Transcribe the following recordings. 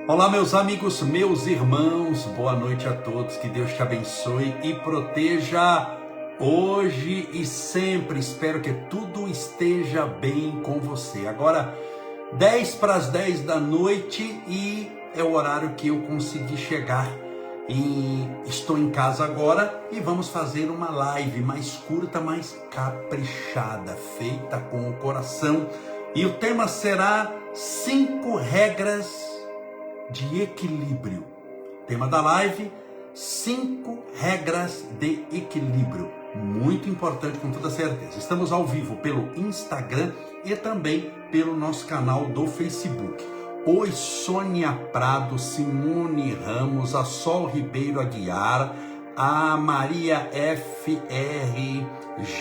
Olá, meus amigos, meus irmãos, boa noite a todos, que Deus te abençoe e proteja hoje e sempre. Espero que tudo esteja bem com você. Agora, 10 para as 10 da noite e é o horário que eu consegui chegar. E estou em casa agora e vamos fazer uma live mais curta, mais caprichada, feita com o coração. E o tema será 5 regras de equilíbrio. Tema da live: 5 regras de equilíbrio. Muito importante, com toda certeza. Estamos ao vivo pelo Instagram e também pelo nosso canal do Facebook. Oi, Sônia Prado, Simone Ramos, a Sol Ribeiro Aguiar, a Maria F.R.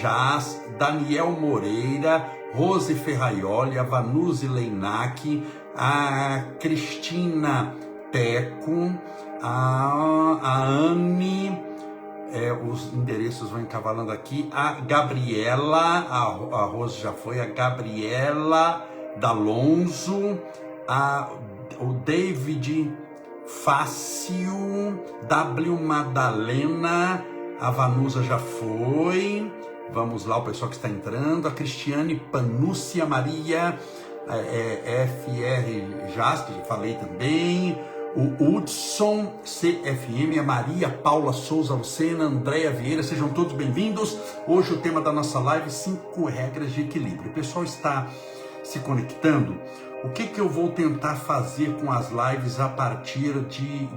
Jaz, Daniel Moreira, Rose Ferraioli, a Vanuzi Leinac, a Cristina Teco, a Anne, os endereços vão encavalando aqui, a Gabriela, a Rose já foi, a Gabriela D'Alonso, o David Fácio, W Madalena, a Vanusa já foi, vamos lá, o pessoal que está entrando, a Cristiane Panúcia Maria, FR Jaz, que falei também, o Hudson CFM, a Maria Paula Souza Lucena, Andréia Vieira, sejam todos bem-vindos. Hoje o tema da nossa live: 5 regras de equilíbrio. O pessoal está se conectando. O que eu vou tentar fazer com as lives a partir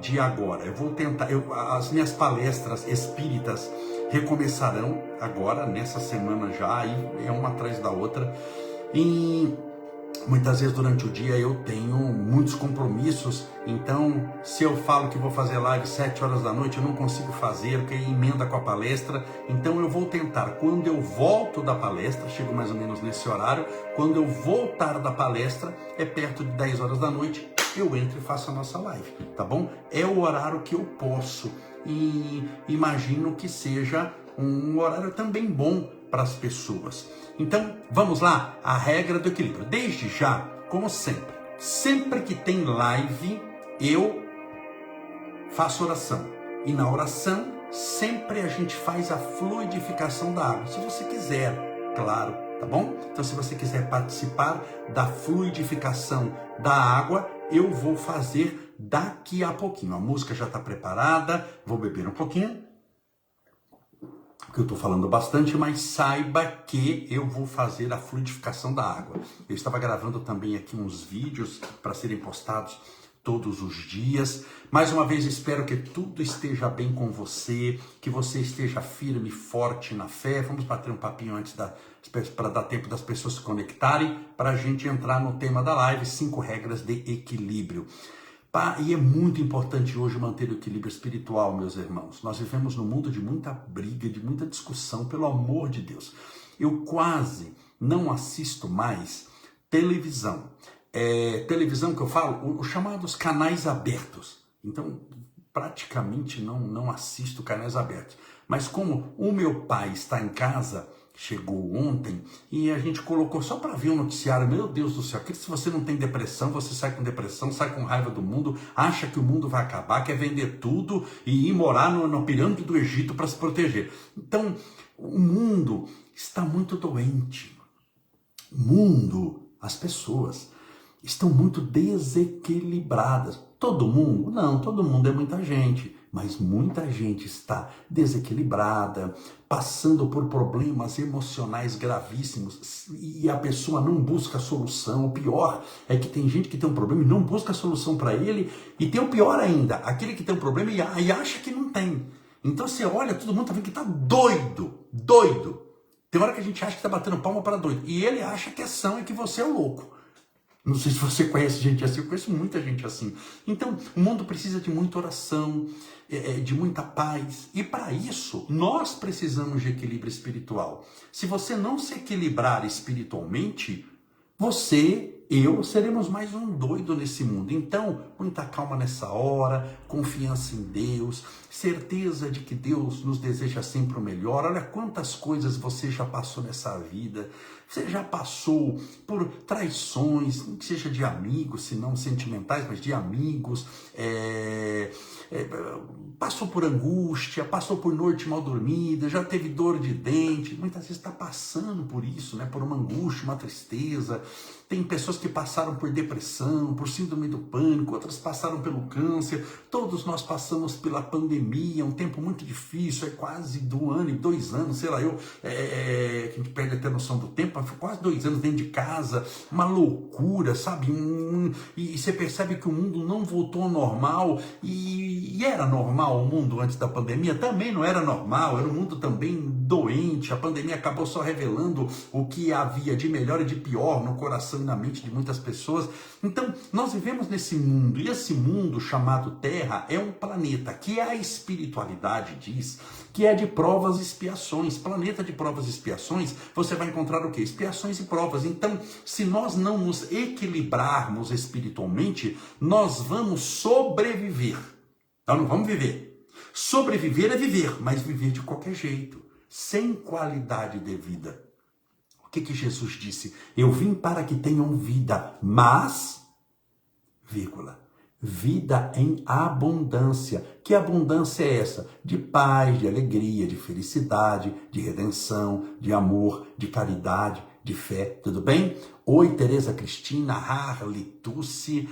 de agora? Eu vou tentar, as minhas palestras espíritas recomeçarão agora, nessa semana já, aí é uma atrás da outra. E muitas vezes durante o dia eu tenho muitos compromissos, então se eu falo que vou fazer live 7 horas da noite, eu não consigo fazer, porque emenda com a palestra. Então eu vou tentar, quando eu volto da palestra, chego mais ou menos nesse horário, quando eu voltar da palestra, é perto de 10 horas da noite, eu entro e faço a nossa live, tá bom? É o horário que eu posso, e imagino que seja um horário também bom para as pessoas. Então, vamos lá, a regra do equilíbrio. Desde já, como sempre que tem live, eu faço oração. E na oração, sempre a gente faz a fluidificação da água. Se você quiser, claro, tá bom? Então, se você quiser participar da fluidificação da água, eu vou fazer daqui a pouquinho. A música já está preparada, vou beber um pouquinho, que eu estou falando bastante, mas saiba que eu vou fazer a fluidificação da água. Eu estava gravando também aqui uns vídeos para serem postados todos os dias. Mais uma vez, espero que tudo esteja bem com você, que você esteja firme, forte na fé. Vamos bater um papinho antes para dar tempo das pessoas se conectarem, para a gente entrar no tema da live: 5 regras de equilíbrio. E é muito importante hoje manter o equilíbrio espiritual, meus irmãos. Nós vivemos num mundo de muita briga, de muita discussão, pelo amor de Deus. Eu quase não assisto mais televisão. Televisão que eu falo, os chamados canais abertos. Então, praticamente não assisto canais abertos. Mas como o meu pai está em casa, chegou ontem, e a gente colocou só para ver o noticiário. Meu Deus do céu, que se você não tem depressão, você sai com depressão, sai com raiva do mundo, acha que o mundo vai acabar, quer vender tudo e ir morar no pirâmide do Egito para se proteger. Então, o mundo está muito doente. O mundo, as pessoas estão muito desequilibradas. Todo mundo? Não, todo mundo é muita gente, mas muita gente está desequilibrada, passando por problemas emocionais gravíssimos, e a pessoa não busca solução. O pior é que tem gente que tem um problema e não busca solução para ele, e tem o pior ainda, aquele que tem um problema e acha que não tem. Então você olha, todo mundo tá vendo que tá doido. Tem hora que a gente acha que tá batendo palma para doido, e ele acha que é são e que você é o louco. Não sei se você conhece gente assim, eu conheço muita gente assim. Então, o mundo precisa de muita oração, de muita paz. E para isso, nós precisamos de equilíbrio espiritual. Se você não se equilibrar espiritualmente, você seremos mais um doido nesse mundo. Então, muita calma nessa hora, confiança em Deus, certeza de que Deus nos deseja sempre o melhor. Olha quantas coisas você já passou nessa vida. Você já passou por traições, não que seja de amigos, se não sentimentais, mas de amigos, passou por angústia, passou por noite mal dormida, já teve dor de dente, muitas vezes está passando por isso, né? Por uma angústia, uma tristeza. Tem pessoas que passaram por depressão, por síndrome do pânico, outras passaram pelo câncer, todos nós passamos pela pandemia, um tempo muito difícil, quase 2 anos, sei lá, que a gente perde até a noção do tempo, mas foi quase 2 anos dentro de casa, uma loucura, sabe? E você percebe que o mundo não voltou ao normal, e era normal o mundo antes da pandemia? Também não era normal, era um mundo também doente. A pandemia acabou só revelando o que havia de melhor e de pior no coração e na mente de muitas pessoas. Então, nós vivemos nesse mundo, e esse mundo chamado Terra é um planeta que a espiritualidade diz que é de provas e expiações. Planeta de provas e expiações, você vai encontrar o quê? Expiações e provas. Então, se nós não nos equilibrarmos espiritualmente, nós vamos sobreviver. Nós não vamos viver. Sobreviver é viver, mas viver de qualquer jeito, sem qualidade de vida. O que Jesus disse? Eu vim para que tenham vida, mas, vida em abundância. Que abundância é essa? De paz, de alegria, de felicidade, de redenção, de amor, de caridade, de fé. Tudo bem? Oi, Tereza Cristina, Harley, Tussi,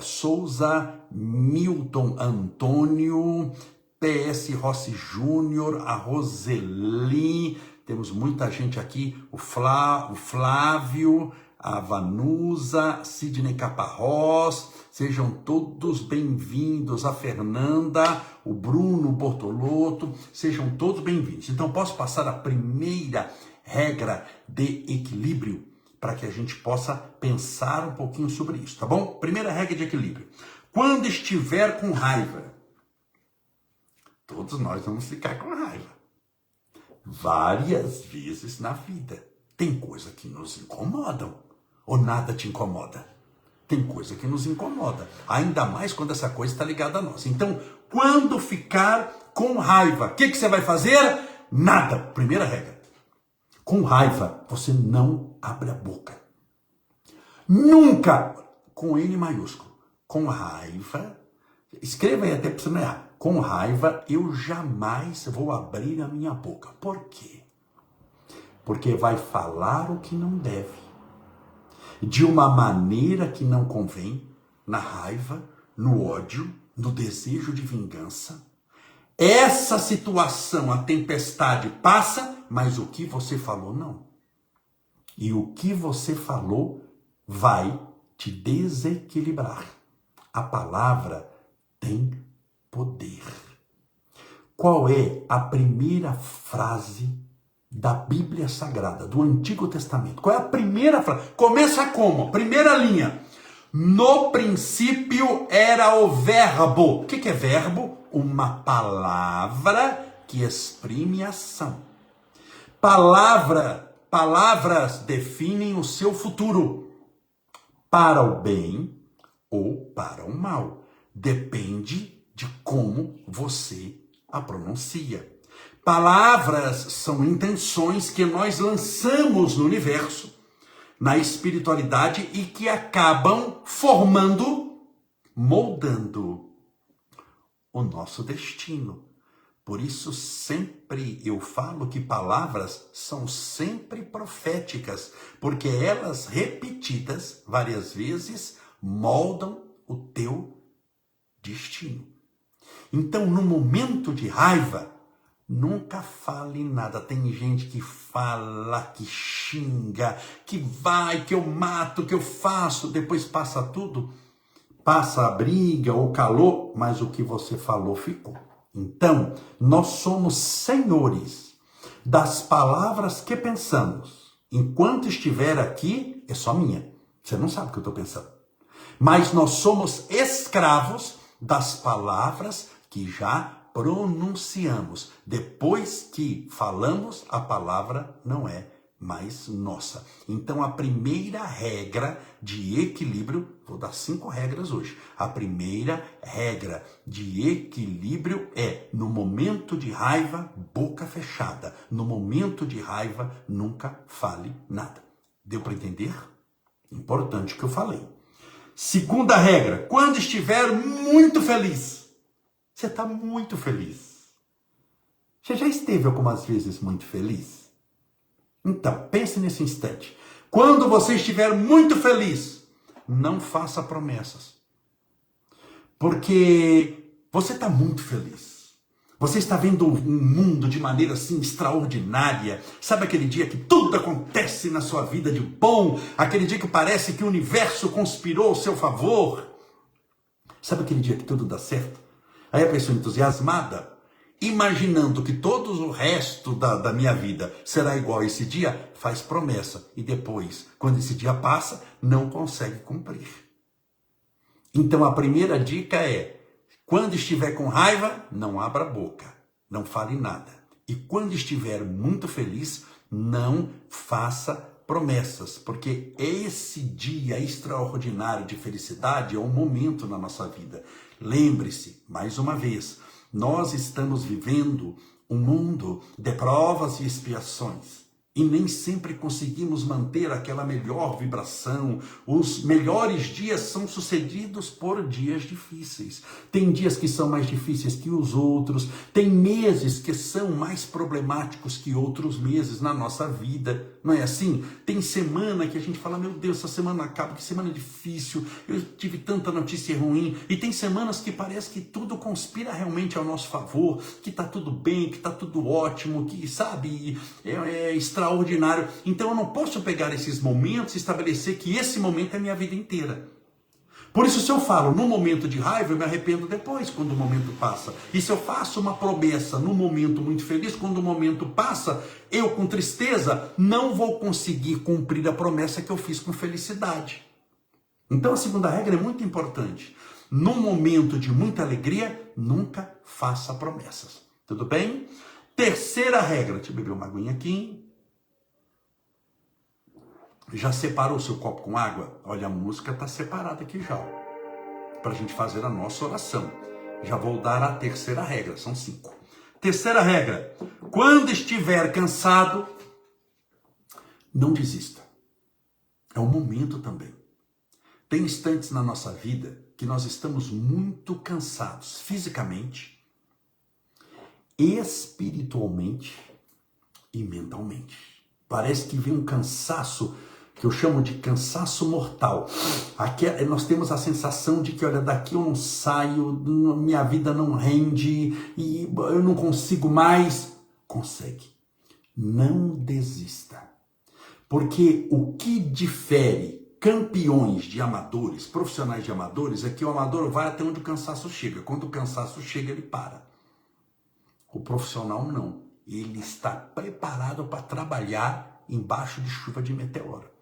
Souza, Milton Antônio, PS Rossi Júnior, a Roseli, temos muita gente aqui, o Flávio, a Vanusa, Sidney Caparrós, sejam todos bem-vindos, a Fernanda, o Bruno Bortolotto, sejam todos bem-vindos. Então, posso passar a primeira regra de equilíbrio para que a gente possa pensar um pouquinho sobre isso, tá bom? Primeira regra de equilíbrio. Quando estiver com raiva, todos nós vamos ficar com raiva. Várias vezes na vida. Tem coisa que nos incomodam. Ou nada te incomoda? Tem coisa que nos incomoda. Ainda mais quando essa coisa está ligada a nós. Então, quando ficar com raiva, o que você vai fazer? Nada. Primeira regra. Com raiva, você não abre a boca. Nunca, com N maiúsculo. Com raiva, escreva aí até para você não errar. Com raiva, eu jamais vou abrir a minha boca. Por quê? Porque vai falar o que não deve. De uma maneira que não convém, na raiva, no ódio, no desejo de vingança. Essa situação, a tempestade passa, mas o que você falou não. E o que você falou vai te desequilibrar. A palavra tem poder. Qual é a primeira frase da Bíblia Sagrada, do Antigo Testamento? Qual é a primeira frase? Começa como? Primeira linha. No princípio era o verbo. O que é verbo? Uma palavra que exprime ação. Palavras definem o seu futuro. Para o bem ou para o mal. Depende de como você a pronuncia. Palavras são intenções que nós lançamos no universo, na espiritualidade, e que acabam formando, moldando o nosso destino. Por isso sempre eu falo que palavras são sempre proféticas, porque elas, repetidas várias vezes, moldam o teu destino. Então, no momento de raiva, nunca fale nada. Tem gente que fala, que xinga, que vai, que eu mato, que eu faço, depois passa tudo, passa a briga, o calor, mas o que você falou ficou. Então, nós somos senhores das palavras que pensamos. Enquanto estiver aqui, é só minha. Você não sabe o que eu estou pensando. Mas nós somos escravos das palavras que já pronunciamos. Depois que falamos, a palavra não é mais nossa. Então a primeira regra de equilíbrio, vou dar 5 regras hoje. A primeira regra de equilíbrio é: no momento de raiva, boca fechada. No momento de raiva, nunca fale nada. Deu para entender? Importante o que eu falei. Segunda regra: quando estiver muito feliz. Você está muito feliz. Você já esteve algumas vezes muito feliz? Então, pense nesse instante. Quando você estiver muito feliz, não faça promessas. Porque você está muito feliz. Você está vendo um mundo de maneira assim extraordinária. Sabe aquele dia que tudo acontece na sua vida de bom? Aquele dia que parece que o universo conspirou ao seu favor? Sabe aquele dia que tudo dá certo? Aí a pessoa entusiasmada, imaginando que todo o resto da minha vida será igual a esse dia, faz promessa. E depois, quando esse dia passa, não consegue cumprir. Então a primeira dica é: quando estiver com raiva, não abra a boca, não fale nada. E quando estiver muito feliz, não faça promessas, porque esse dia extraordinário de felicidade é um momento na nossa vida. Lembre-se, mais uma vez, nós estamos vivendo um mundo de provas e expiações. E nem sempre conseguimos manter aquela melhor vibração. Os melhores dias são sucedidos por dias difíceis. Tem dias que são mais difíceis que os outros. Tem meses que são mais problemáticos que outros meses na nossa vida. Não é assim? Tem semana que a gente fala: meu Deus, essa semana acaba, que semana difícil. Eu tive tanta notícia ruim. E tem semanas que parece que tudo conspira realmente ao nosso favor. Que está tudo bem, que está tudo ótimo, que, sabe, é extraordinário. Então eu não posso pegar esses momentos e estabelecer que esse momento é minha vida inteira. Por isso, se eu falo no momento de raiva, eu me arrependo depois, quando o momento passa. E se eu faço uma promessa no momento muito feliz, quando o momento passa, eu com tristeza não vou conseguir cumprir a promessa que eu fiz com felicidade. Então a segunda regra é muito importante. No momento de muita alegria, nunca faça promessas. Tudo bem? Terceira regra, deixa eu beber uma aguinha aqui. Já separou o seu copo com água? Olha, a música está separada aqui já, para a gente fazer a nossa oração. Já vou dar a terceira regra, são 5. Terceira regra: quando estiver cansado, não desista. É um momento também. Tem instantes na nossa vida que nós estamos muito cansados, fisicamente, espiritualmente e mentalmente. Parece que vem um cansaço que eu chamo de cansaço mortal. Aqui nós temos a sensação de que, olha, daqui eu não saio, minha vida não rende, e eu não consigo mais. Consegue. Não desista. Porque o que difere campeões de amadores, profissionais de amadores, é que o amador vai até onde o cansaço chega. Quando o cansaço chega, ele para. O profissional não. Ele está preparado para trabalhar embaixo de chuva de meteoro.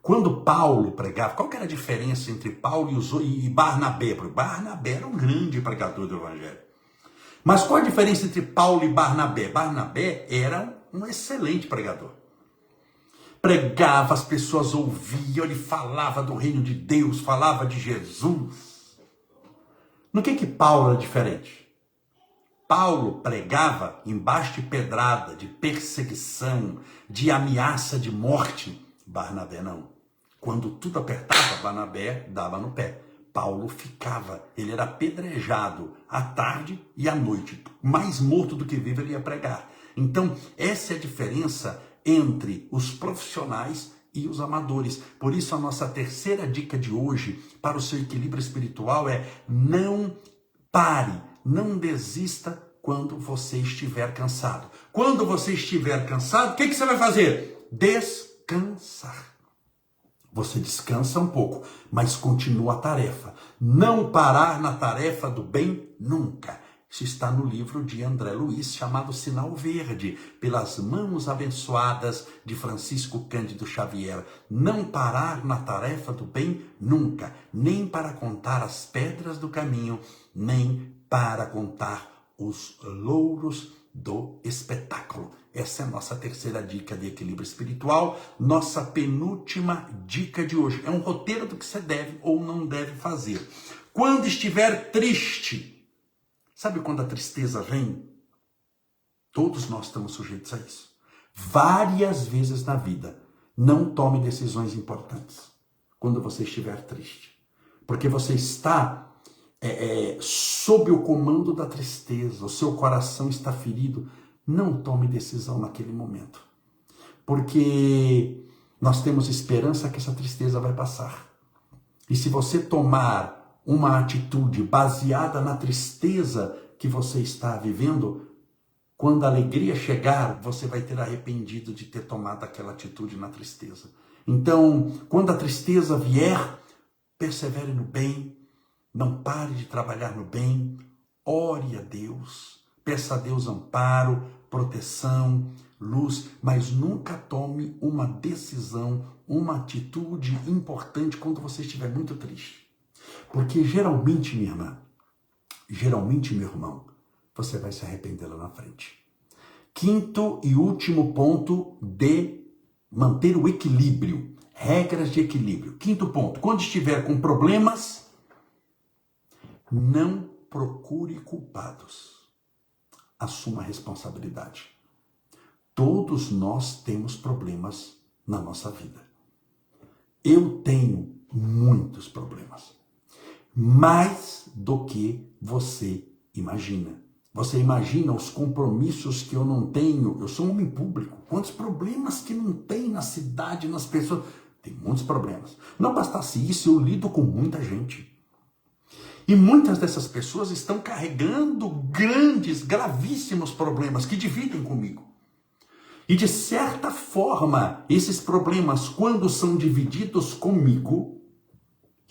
Quando Paulo pregava, qual que era a diferença entre Paulo e Barnabé? Porque Barnabé era um grande pregador do evangelho. Mas qual a diferença entre Paulo e Barnabé? Barnabé era um excelente pregador. Pregava, as pessoas ouviam, ele falava do reino de Deus, falava de Jesus. No que Paulo era diferente? Paulo pregava embaixo de pedrada, de perseguição, de ameaça de morte. Barnabé não. Quando tudo apertava, Barnabé dava no pé. Paulo ficava, ele era apedrejado à tarde e à noite. Mais morto do que vivo ele ia pregar. Então, essa é a diferença entre os profissionais e os amadores. Por isso, a nossa terceira dica de hoje para o seu equilíbrio espiritual é: não pare, não desista quando você estiver cansado. Quando você estiver cansado, o que você vai fazer? Descansar. Você descansa um pouco, mas continua a tarefa. Não parar na tarefa do bem nunca. Isso está no livro de André Luiz, chamado Sinal Verde, pelas mãos abençoadas de Francisco Cândido Xavier. Não parar na tarefa do bem nunca, nem para contar as pedras do caminho, nem para contar os louros do espetáculo. Essa é a nossa terceira dica de equilíbrio espiritual, nossa penúltima dica de hoje. É um roteiro do que você deve ou não deve fazer. Quando estiver triste, sabe quando a tristeza vem? Todos nós estamos sujeitos a isso. Várias vezes na vida, não tome decisões importantes quando você estiver triste. Porque você está sob o comando da tristeza, o seu coração está ferido. Não tome decisão naquele momento. Porque nós temos esperança que essa tristeza vai passar. E se você tomar uma atitude baseada na tristeza que você está vivendo, quando a alegria chegar, você vai ter arrependido de ter tomado aquela atitude na tristeza. Então, quando a tristeza vier, persevere no bem, não pare de trabalhar no bem, ore a Deus, peça a Deus amparo, proteção, luz, mas nunca tome uma decisão, uma atitude importante quando você estiver muito triste. Porque geralmente, minha irmã, geralmente, meu irmão, você vai se arrepender lá na frente. Quinto e último ponto de manter o equilíbrio, regras de equilíbrio. Quinto ponto, quando estiver com problemas, não procure culpados. Assuma a responsabilidade. Todos nós temos problemas na nossa vida. Eu tenho muitos problemas. Mais do que você imagina. Você imagina os compromissos que eu não tenho? Eu sou um homem público. Quantos problemas que não tem na cidade, nas pessoas? Tem muitos problemas. Não bastasse isso, eu lido com muita gente. E muitas dessas pessoas estão carregando grandes, gravíssimos problemas que dividem comigo. E de certa forma, esses problemas, quando são divididos comigo,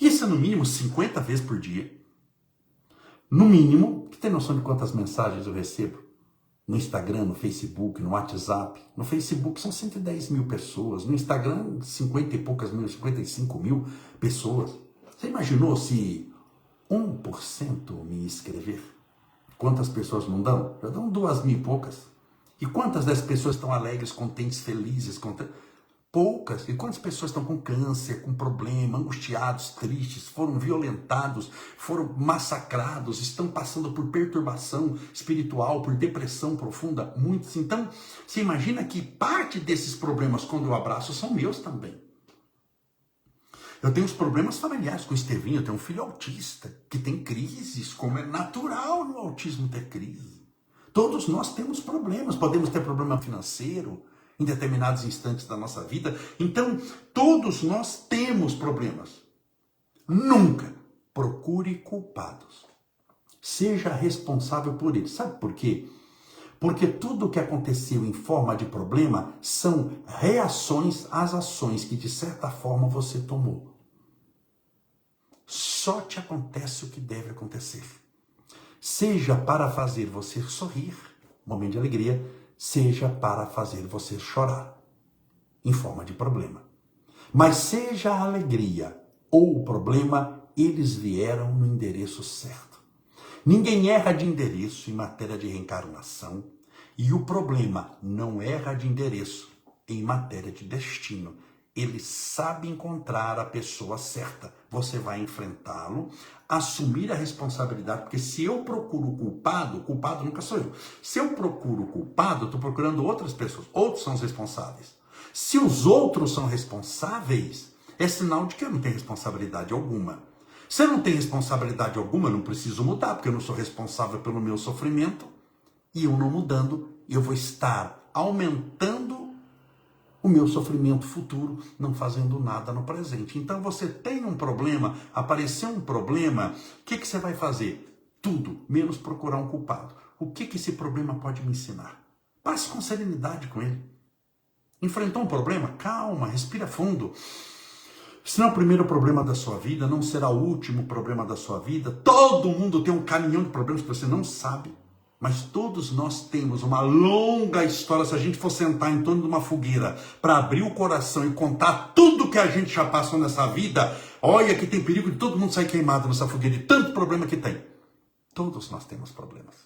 isso é no mínimo 50 vezes por dia, no mínimo, que tem noção de quantas mensagens eu recebo? No Instagram, no Facebook, no WhatsApp. No Facebook são 110 mil pessoas, no Instagram 50 e poucas mil, 55 mil pessoas. Você imaginou se 1% me inscrever? Quantas pessoas não dão? Já dão 2.000 e poucas. E quantas dessas pessoas estão alegres, contentes, felizes? Poucas. E quantas pessoas estão com câncer, com problema, angustiados, tristes, foram violentados, foram massacrados, estão passando por perturbação espiritual, por depressão profunda? Muitos. Então, você imagina que parte desses problemas, quando eu abraço, são meus também. Eu tenho os problemas familiares com o Estevinho, eu tenho um filho autista, que tem crises, como é natural no autismo ter crise. Todos nós temos problemas, podemos ter problema financeiro em determinados instantes da nossa vida. Então, todos nós temos problemas. Nunca procure culpados. Seja responsável por eles. Sabe por quê? Porque tudo o que aconteceu em forma de problema são reações às ações que, de certa forma, você tomou. Só te acontece o que deve acontecer. Seja para fazer você sorrir, momento de alegria, seja para fazer você chorar, em forma de problema. Mas seja a alegria ou o problema, eles vieram no endereço certo. Ninguém erra de endereço em matéria de reencarnação, e o problema não erra de endereço em matéria de destino. Ele sabe encontrar a pessoa certa. Você vai enfrentá-lo, assumir a responsabilidade, porque se eu procuro o culpado nunca sou eu. Se eu procuro o culpado, eu estou procurando outras pessoas. Outros são os responsáveis. Se os outros são responsáveis, é sinal de que eu não tenho responsabilidade alguma. Se eu não tenho responsabilidade alguma, eu não preciso mudar, porque eu não sou responsável pelo meu sofrimento. E eu não mudando, eu vou estar aumentando o meu sofrimento futuro, não fazendo nada no presente. Então você tem um problema, apareceu um problema, o que você vai fazer? Tudo, menos procurar um culpado. O que esse problema pode me ensinar? Passe com serenidade com ele. Enfrentou um problema? Calma, respira fundo. Se não é o primeiro problema da sua vida, não será o último problema da sua vida. Todo mundo tem um caminhão de problemas que você não sabe. Mas todos nós temos uma longa história. Se a gente for sentar em torno de uma fogueira para abrir o coração e contar tudo que a gente já passou nessa vida, olha que tem perigo de todo mundo sair queimado nessa fogueira, de tanto problema que tem. Todos nós temos problemas.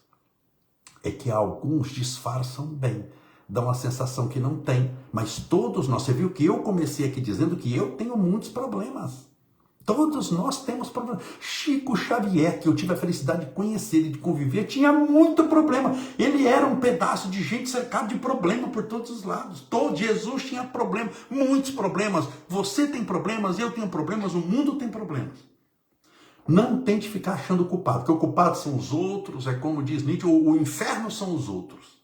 é que alguns disfarçam bem, dão a sensação que não tem, mas todos nós, você viu que eu comecei aqui dizendo que eu tenho muitos problemas. Todos nós temos problemas. Chico Xavier, que eu tive a felicidade de conhecer e de conviver, tinha muito problema. Ele era um pedaço de gente cercado de problema por todos os lados. Todo Jesus tinha problema, muitos problemas. Você tem problemas, eu tenho problemas, o mundo tem problemas. Não tente ficar achando culpado, porque o culpado são os outros, é como diz Nietzsche, o inferno são os outros.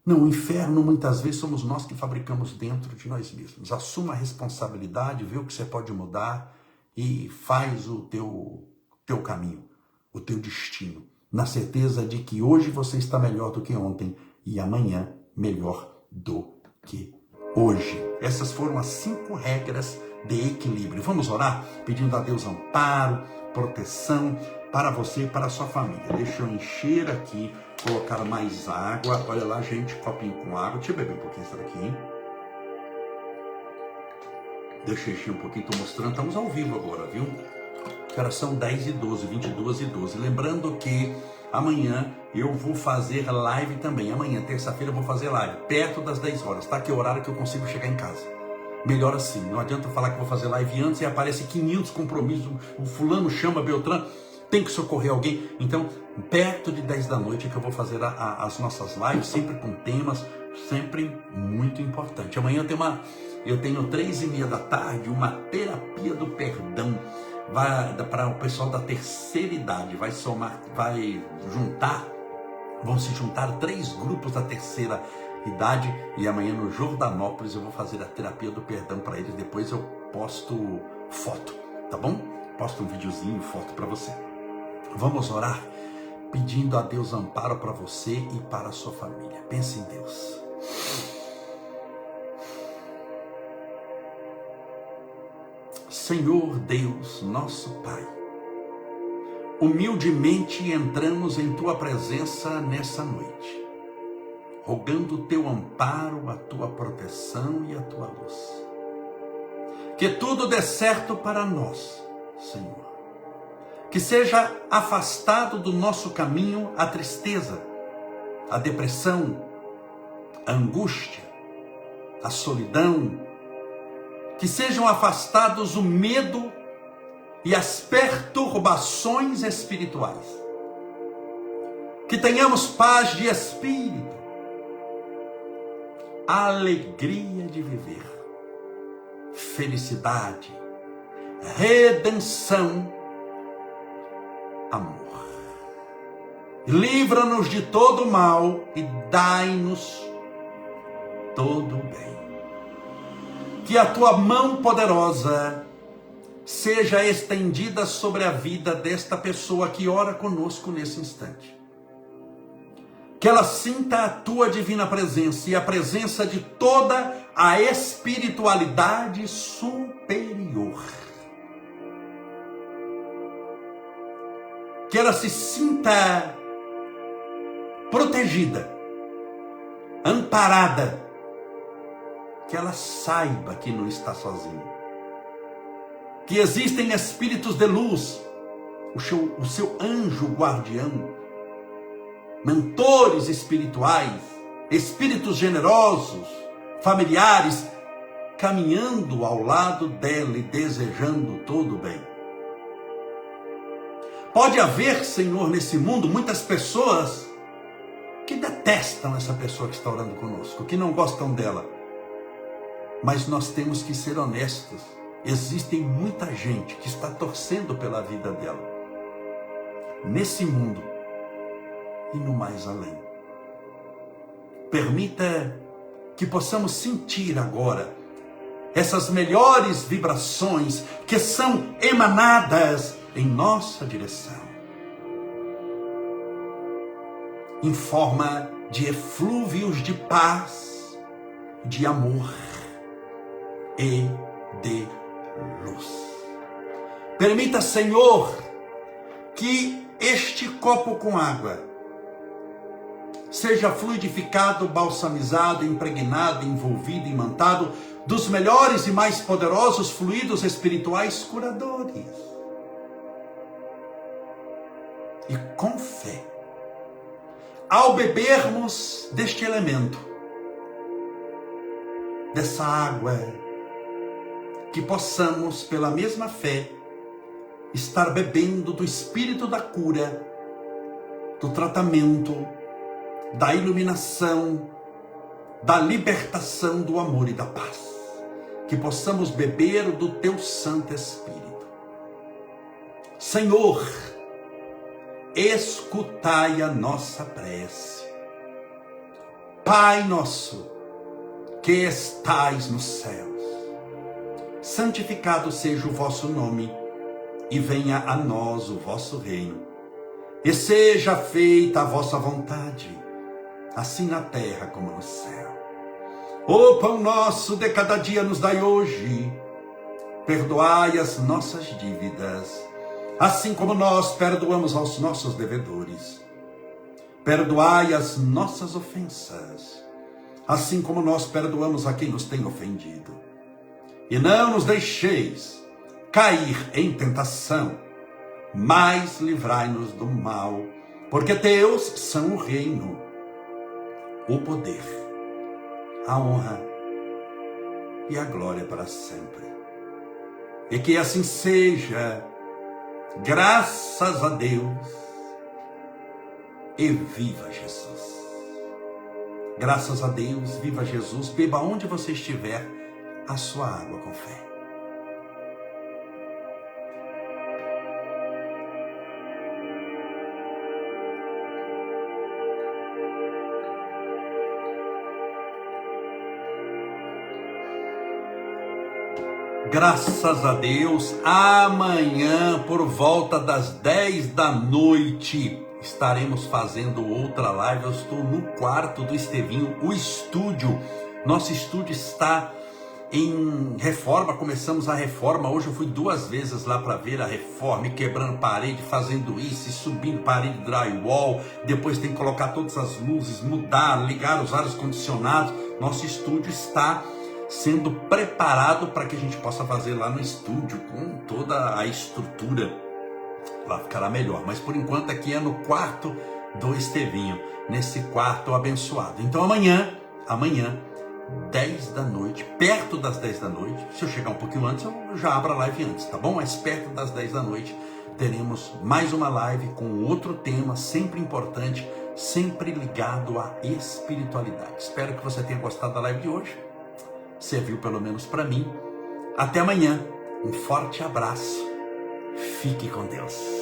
Não, o inferno muitas vezes somos nós que fabricamos dentro de nós mesmos. Assuma a responsabilidade, vê o que você pode mudar e faz o teu caminho, o teu destino, na certeza de que hoje você está melhor do que ontem e amanhã melhor do que hoje. Essas foram as 5 regras de equilíbrio. Vamos orar pedindo a Deus amparo, proteção para você e para a sua família. Deixa eu encher aqui, colocar mais água. Olha lá, gente, copinho com água. Deixa eu beber um pouquinho isso daqui. Deixa eu encher um pouquinho, estou mostrando. Estamos ao vivo agora, viu? Agora são 10h12, 22h12. Lembrando que amanhã eu vou fazer live também. Amanhã, terça-feira, eu vou fazer live, perto das 10 horas, tá? Que é o horário que eu consigo chegar em casa. Melhor assim, não adianta falar que vou fazer live antes e aparece 500 compromissos, o fulano chama Beltrano, tem que socorrer alguém. Então, perto de 10 da noite é que eu vou fazer as nossas lives, sempre com temas, sempre muito importante. Amanhã eu tenho 3h30 da tarde, uma terapia do perdão, para o pessoal da terceira idade, vão se juntar 3 grupos da terceira idade, e amanhã no Jordanópolis eu vou fazer a terapia do perdão para eles. Depois eu posto foto, tá bom? Posto um videozinho, foto para você. Vamos orar pedindo a Deus amparo para você e para a sua família. Pense em Deus. Senhor Deus, nosso Pai, humildemente entramos em Tua presença nessa noite, rogando o Teu amparo, a Tua proteção e a Tua luz. Que tudo dê certo para nós, Senhor. Que seja afastado do nosso caminho a tristeza, a depressão, a angústia, a solidão. Que sejam afastados o medo e as perturbações espirituais. Que tenhamos paz de espírito, alegria de viver, felicidade, redenção, amor. Livra-nos de todo mal e dai-nos todo o bem. Que a Tua mão poderosa seja estendida sobre a vida desta pessoa que ora conosco nesse instante. Que ela sinta a Tua divina presença e a presença de toda a espiritualidade superior. Que ela se sinta protegida, amparada. Que ela saiba que não está sozinha. Que existem espíritos de luz, o seu anjo guardião, mentores espirituais, espíritos generosos, familiares, caminhando ao lado dela e desejando todo o bem. Pode haver, Senhor, nesse mundo muitas pessoas que detestam essa pessoa que está orando conosco, que não gostam dela. Mas nós temos que ser honestos. Existem muita gente que está torcendo pela vida dela, nesse mundo e no mais além. Permita que possamos sentir agora essas melhores vibrações que são emanadas em nossa direção, em forma de eflúvios de paz, de amor e de luz. Permita, Senhor, que este copo com água seja fluidificado, balsamizado, impregnado, envolvido, imantado dos melhores e mais poderosos fluidos espirituais curadores. E com fé, ao bebermos deste elemento, dessa água, que possamos, pela mesma fé, estar bebendo do Espírito da cura, do tratamento, da iluminação, da libertação, do amor e da paz. Que possamos beber do teu Santo Espírito. Senhor, escutai a nossa prece. Pai nosso, que estais nos céus, santificado seja o vosso nome, e venha a nós o vosso reino. E seja feita a vossa vontade, assim na terra como no céu. O pão nosso de cada dia nos dai hoje. Perdoai as nossas dívidas, assim como nós perdoamos aos nossos devedores. Perdoai as nossas ofensas, assim como nós perdoamos a quem nos tem ofendido. E não nos deixeis cair em tentação, mas livrai-nos do mal, porque teus são o reino, o poder, a honra e a glória para sempre. E que assim seja, graças a Deus, e viva Jesus. Graças a Deus, viva Jesus. Beba onde você estiver a sua água com fé. Graças a Deus, amanhã, por volta das 10 da noite, estaremos fazendo outra live. Eu estou no quarto do Estevinho, o estúdio. Nosso estúdio está em reforma, começamos a reforma. Hoje eu fui 2 vezes lá para ver a reforma, e quebrando parede, fazendo isso, e subindo parede de drywall. Depois tem que colocar todas as luzes, mudar, ligar os ares condicionados. Nosso estúdio está sendo preparado para que a gente possa fazer lá no estúdio, com toda a estrutura. Lá ficará melhor, mas por enquanto aqui é no quarto do Estevinho, nesse quarto abençoado. Então amanhã, 10 da noite, perto das 10 da noite, se eu chegar um pouquinho antes, eu já abro a live antes, tá bom? Mas perto das 10 da noite, teremos mais uma live com outro tema, sempre importante, sempre ligado à espiritualidade. Espero que você tenha gostado da live de hoje. Serviu pelo menos para mim. Até amanhã. Um forte abraço. Fique com Deus.